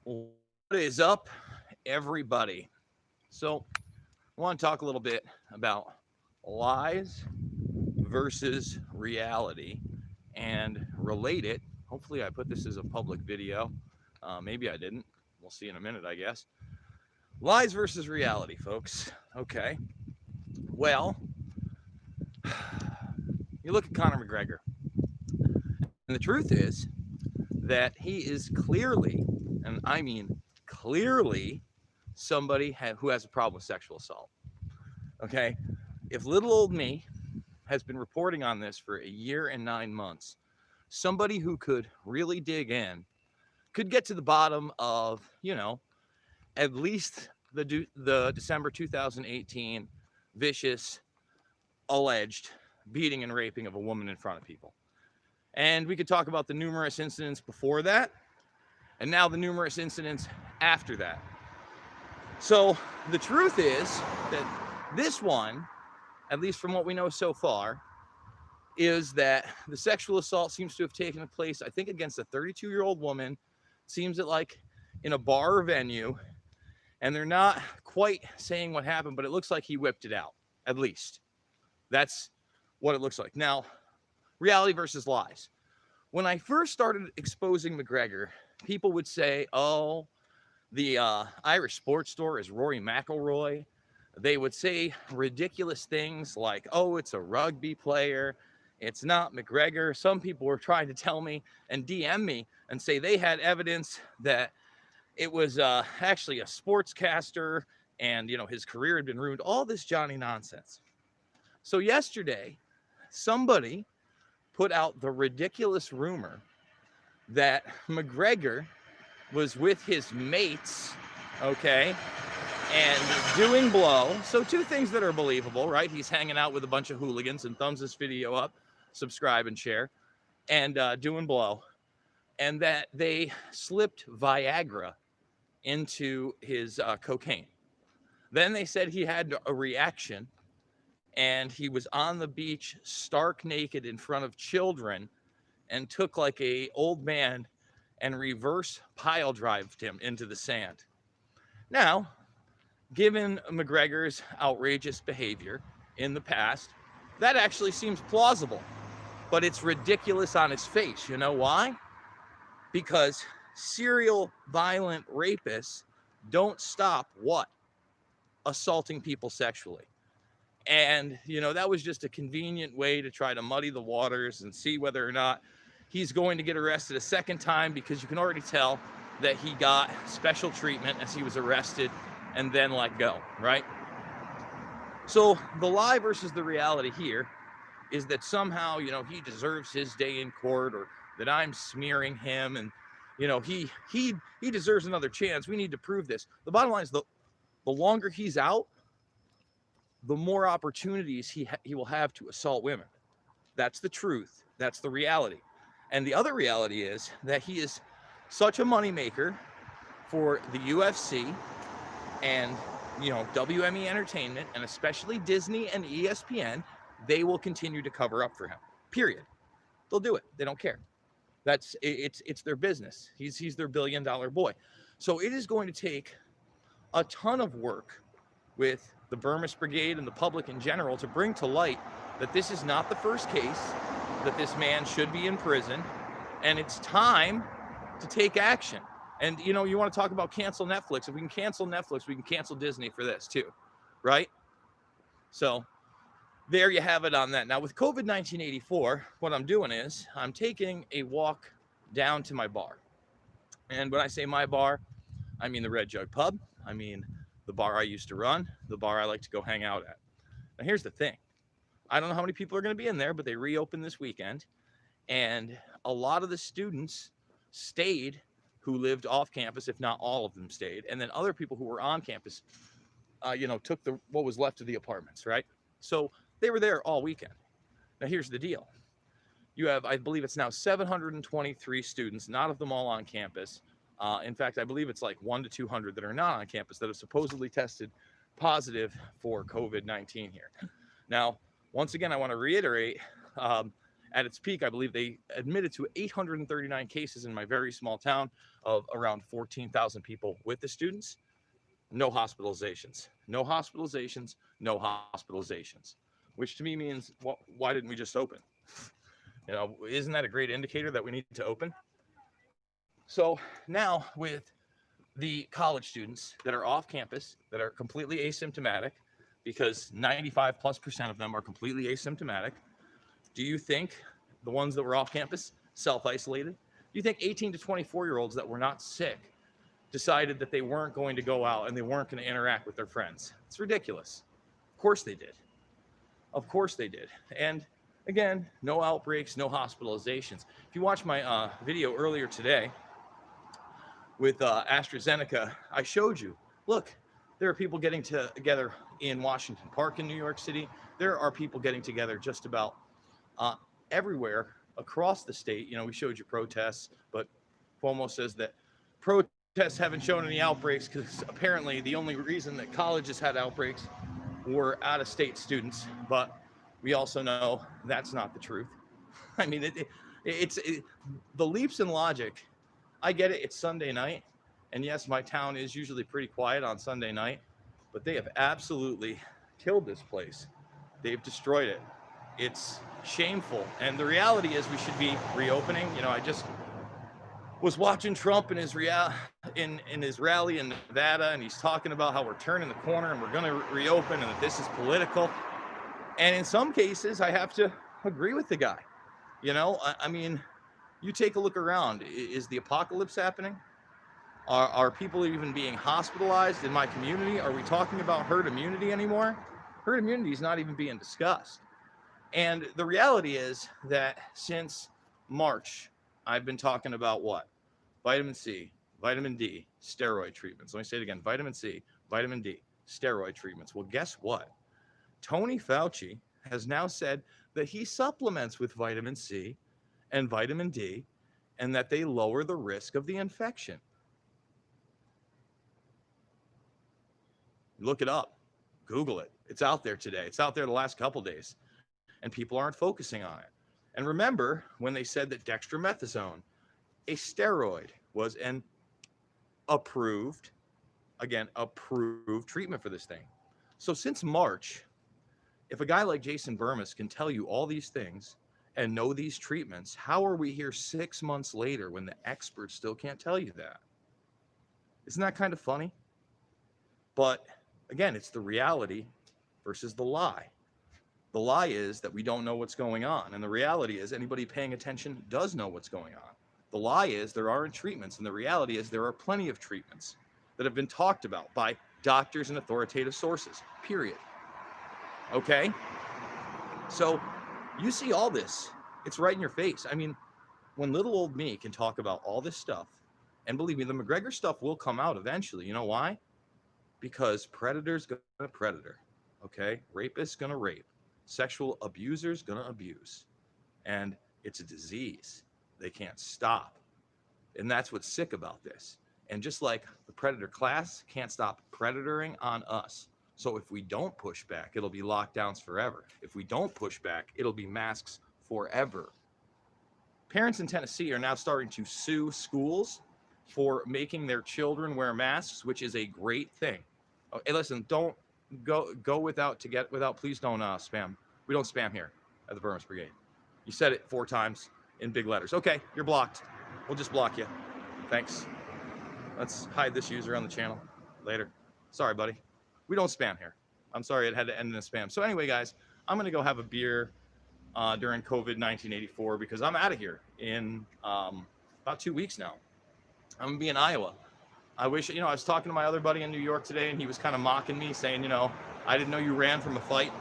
What is up, everybody? So, I want to talk a little bit about lies versus reality and relate it. Hopefully, I put this as a public video. Maybe I didn't. We'll see in a minute, I guess. Lies versus reality, folks. Okay. Well, you look at Conor McGregor, and the truth is that he is clearly, and I mean clearly, somebody who has a problem with sexual assault. Okay. If little old me has been reporting on this for a year and 9 months, somebody who could really dig in could get to the bottom of, at least the December 2018 vicious, alleged beating and raping of a woman in front of people. And we could talk about the numerous incidents before that, and now the numerous incidents after that. So the truth is that this one, at least from what we know so far, is that the sexual assault seems to have taken place, I think, against a 32-year-old woman. Seems that like in a bar or venue, and they're not quite saying what happened, but it looks like he whipped it out, at least. That's what it looks like. Now, reality versus lies. When I first started exposing McGregor, people would say, oh, the Irish sports store is Rory McIlroy. They would say ridiculous things like, oh, it's a rugby player. It's not McGregor. Some people were trying to tell me and DM me and say they had evidence that it was actually a sportscaster and, his career had been ruined. All this Johnny nonsense. So yesterday, somebody put out the ridiculous rumor that McGregor was with his mates, okay, and doing blow. So two things that are believable, right? He's hanging out with a bunch of hooligans and thumbs this video up, subscribe and share, and doing blow. And that they slipped Viagra into his cocaine. Then they said he had a reaction and he was on the beach stark naked in front of children and took like a old man and reverse pile drived him into the sand. Now, given McGregor's outrageous behavior in the past, that actually seems plausible, but it's ridiculous on its face. You know why? Because serial violent rapists don't stop what? Assaulting people sexually. And, that was just a convenient way to try to muddy the waters and see whether or not he's going to get arrested a second time, because you can already tell that he got special treatment as he was arrested and then let go, right? So the lie versus the reality here is that somehow, he deserves his day in court, or that I'm smearing him and, he deserves another chance. We need to prove this. The bottom line is the longer he's out, the more opportunities he will have to assault women. That's the truth. That's the reality. And the other reality is that he is such a moneymaker for the UFC and, WME Entertainment, and especially Disney and ESPN. They will continue to cover up for him. Period. They'll do it. They don't care. It's their business. He's their $1 billion boy. So it is going to take a ton of work with the Burmese Brigade and the public in general to bring to light that this is not the first case, that this man should be in prison, and it's time to take action. And, you want to talk about cancel Netflix. If we can cancel Netflix, we can cancel Disney for this too, right? So there you have it on that. Now with COVID-1984, what I'm doing is I'm taking a walk down to my bar. And when I say my bar, I mean the Red Jug Pub. I mean the bar I used to run, the bar I like to go hang out at. Now here's the thing. I don't know how many people are going to be in there, but they reopened this weekend. And a lot of the students stayed who lived off campus, if not all of them stayed. And then other people who were on campus, took what was left of the apartments, right? So they were there all weekend. Now here's the deal. You have, I believe it's now 723 students, not of them all on campus. In fact, I believe it's like 100 to 200 that are not on campus that have supposedly tested positive for COVID-19 here. Now, once again, I want to reiterate, At its peak, I believe they admitted to 839 cases in my very small town of around 14,000 people with the students. No hospitalizations, no hospitalizations, no hospitalizations, which to me means, well, why didn't we just open? You know, isn't that a great indicator that we need to open? So now with the college students that are off campus, that are completely asymptomatic, because 95+% of them are completely asymptomatic, do you think the ones that were off campus self-isolated? Do you think 18 to 24-year-olds that were not sick decided that they weren't going to go out and they weren't going to interact with their friends? It's ridiculous. Of course they did. Of course they did. And again, no outbreaks, no hospitalizations. If you watch my video earlier today with AstraZeneca, I showed you, look, there are people getting together in Washington Park in New York City. There are people getting together just about everywhere across the state. You know, we showed you protests, but Cuomo says that protests haven't shown any outbreaks because apparently the only reason that colleges had outbreaks were out-of-state students. But we also know that's not the truth. I mean, it's the leaps in logic. I get it. It's Sunday night. And yes, my town is usually pretty quiet on Sunday night, but they have absolutely killed this place. They've destroyed it. It's shameful. And the reality is we should be reopening. You know, I just was watching Trump in his rally in Nevada, and he's talking about how we're turning the corner and we're going to reopen and that this is political. And in some cases, I have to agree with the guy. You know, I mean, you take a look around. Is the apocalypse happening? Are people even being hospitalized in my community? Are we talking about herd immunity anymore? Herd immunity is not even being discussed. And the reality is that since March, I've been talking about what? Vitamin C, vitamin D, steroid treatments. Let me say it again. Vitamin C, vitamin D, steroid treatments. Well, guess what? Tony Fauci has now said that he supplements with vitamin C and vitamin D and that they lower the risk of the infection. Look it up. Google it. It's out there today. It's out there the last couple days. And people aren't focusing on it. And remember when they said that dextromethasone, a steroid, was an approved treatment for this thing. So since March, if a guy like Jason Burmis can tell you all these things and know these treatments, how are we here 6 months later when the experts still can't tell you that? Isn't that kind of funny? But again, it's the reality versus the lie. The lie is that we don't know what's going on. And the reality is anybody paying attention does know what's going on. The lie is there aren't treatments. And the reality is there are plenty of treatments that have been talked about by doctors and authoritative sources, period. Okay? So you see all this. It's right in your face. I mean, when little old me can talk about all this stuff, and believe me, the McGregor stuff will come out eventually. You know why? Because predator's gonna predator. Okay? Rapist's gonna rape. Sexual abuser's gonna abuse. And it's a disease. They can't stop. And that's what's sick about this. And just like the predator class can't stop predatoring on us. So if we don't push back, it'll be lockdowns forever. If we don't push back, it'll be masks forever. Parents in Tennessee are now starting to sue schools for making their children wear masks, which is a great thing. Oh, hey, listen, don't go without, please don't spam. We don't spam here at the Burmis Brigade. You said it 4 times in big letters. Okay, you're blocked. We'll just block you. Thanks. Let's hide this user on the channel later. Sorry, buddy. We don't spam here. I'm sorry it had to end in a spam. So anyway, guys, I'm going to go have a beer during COVID-1984 because I'm out of here in about 2 weeks now. I'm going to be in Iowa. I wish, I was talking to my other buddy in New York today, and he was kind of mocking me, saying, I didn't know you ran from a fight.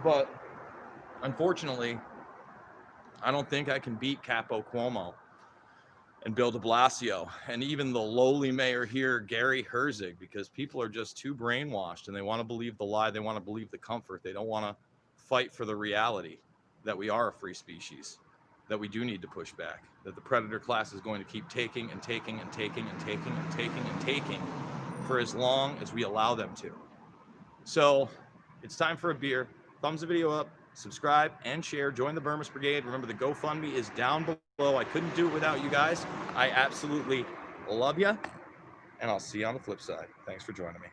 But unfortunately, I don't think I can beat Capo Cuomo and Bill de Blasio and even the lowly mayor here, Gary Herzig, because people are just too brainwashed and they want to believe the lie. They want to believe the comfort. They don't want to fight for the reality that we are a free species, that we do need to push back, that the predator class is going to keep taking and taking and taking and taking and taking and taking for as long as we allow them to. So it's time for a beer. Thumbs the video up, subscribe, and share. Join the Burmese Brigade. Remember, the GoFundMe is down below. I couldn't do it without you guys. I absolutely love you, and I'll see you on the flip side. Thanks for joining me.